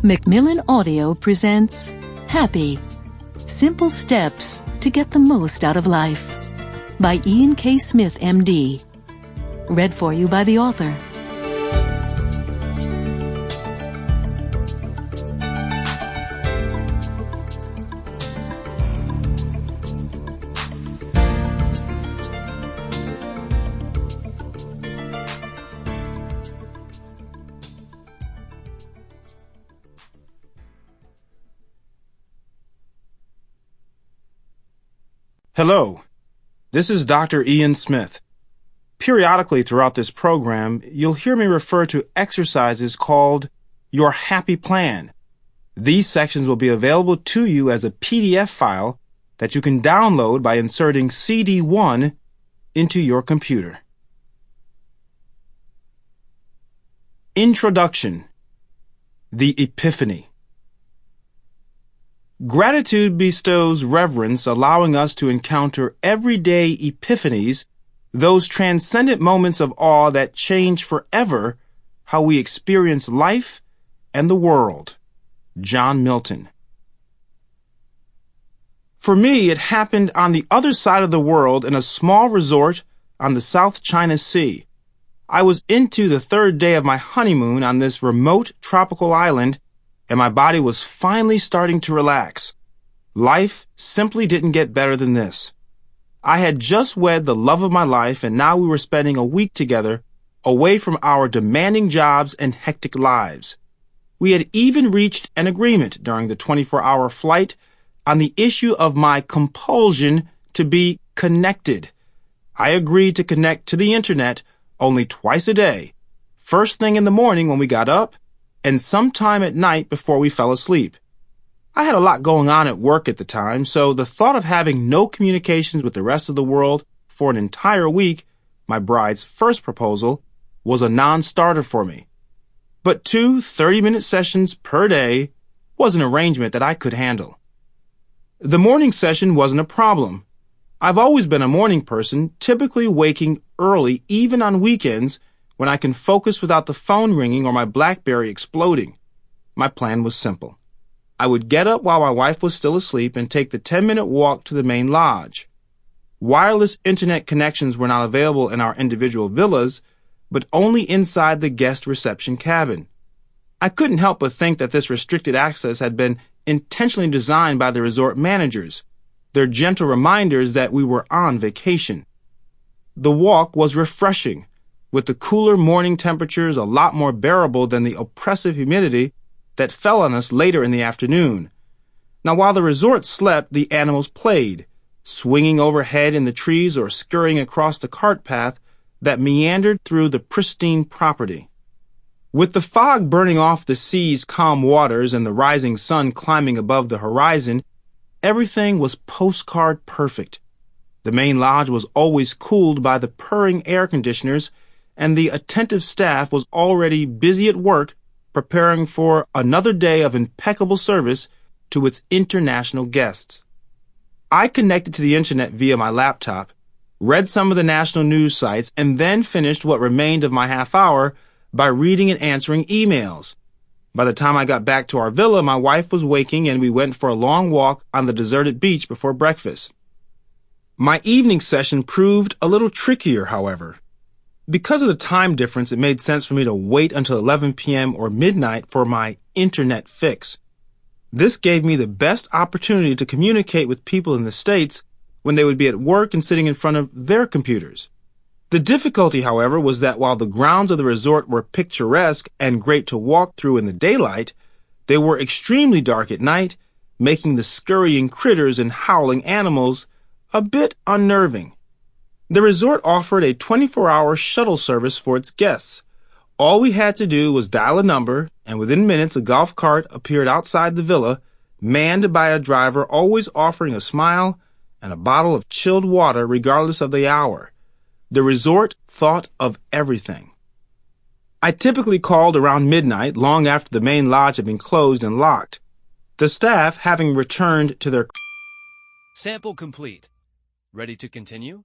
Macmillan Audio presents Happy, Simple Steps to Get the Most Out of Life by Ian K. Smith, M.D. Read for you by the author. Hello, this is Dr. Ian Smith. Periodically throughout this program, you'll hear me refer to exercises called Your Happy Plan. These sections will be available to you as a PDF file that you can download by inserting CD1 into your computer. Introduction. The Epiphany. Gratitude bestows reverence, allowing us to encounter everyday epiphanies, those transcendent moments of awe that change forever how we experience life and the world. John Milton. For me, it happened on the other side of the world in a small resort on the South China Sea. I was into the third day of my honeymoon on this remote tropical island, and my body was finally starting to relax. Life simply didn't get better than this. I had just wed the love of my life, and now we were spending a week together, away from our demanding jobs and hectic lives. We had even reached an agreement during the 24-hour flight on the issue of my compulsion to be connected. I agreed to connect to the internet only twice a day, first thing in the morning when we got up, and sometime at night before we fell asleep. I had a lot going on at work at the time, so the thought of having no communications with the rest of the world for an entire week, my bride's first proposal, was a non-starter for me. But 2 30-minute sessions per day was an arrangement that I could handle. The morning session wasn't a problem. I've always been a morning person, typically waking early even on weekends when I can focus without the phone ringing or my BlackBerry exploding. My plan was simple. I would get up while my wife was still asleep and take the 10-minute walk to the main lodge. Wireless internet connections were not available in our individual villas, but only inside the guest reception cabin. I couldn't help but think that this restricted access had been intentionally designed by the resort managers, their gentle reminders that we were on vacation. The walk was refreshing, with the cooler morning temperatures a lot more bearable than the oppressive humidity that fell on us later in the afternoon. Now, while the resort slept, the animals played, swinging overhead in the trees or scurrying across the cart path that meandered through the pristine property. With the fog burning off the sea's calm waters and the rising sun climbing above the horizon, everything was postcard perfect. The main lodge was always cooled by the purring air conditioners, and the attentive staff was already busy at work preparing for another day of impeccable service to its international guests. I connected to the internet via my laptop, read some of the national news sites, and then finished what remained of my half hour by reading and answering emails. By the time I got back to our villa, my wife was waking and we went for a long walk on the deserted beach before breakfast. My evening session proved a little trickier, however. Because of the time difference, it made sense for me to wait until 11 p.m. or midnight for my internet fix. This gave me the best opportunity to communicate with people in the States when they would be at work and sitting in front of their computers. The difficulty, however, was that while the grounds of the resort were picturesque and great to walk through in the daylight, they were extremely dark at night, making the scurrying critters and howling animals a bit unnerving. The resort offered a 24-hour shuttle service for its guests. All we had to do was dial a number, and within minutes a golf cart appeared outside the villa, manned by a driver always offering a smile and a bottle of chilled water regardless of the hour. The resort thought of everything. I typically called around midnight, long after the main lodge had been closed and locked. The staff, having returned to their... Sample complete. Ready to continue?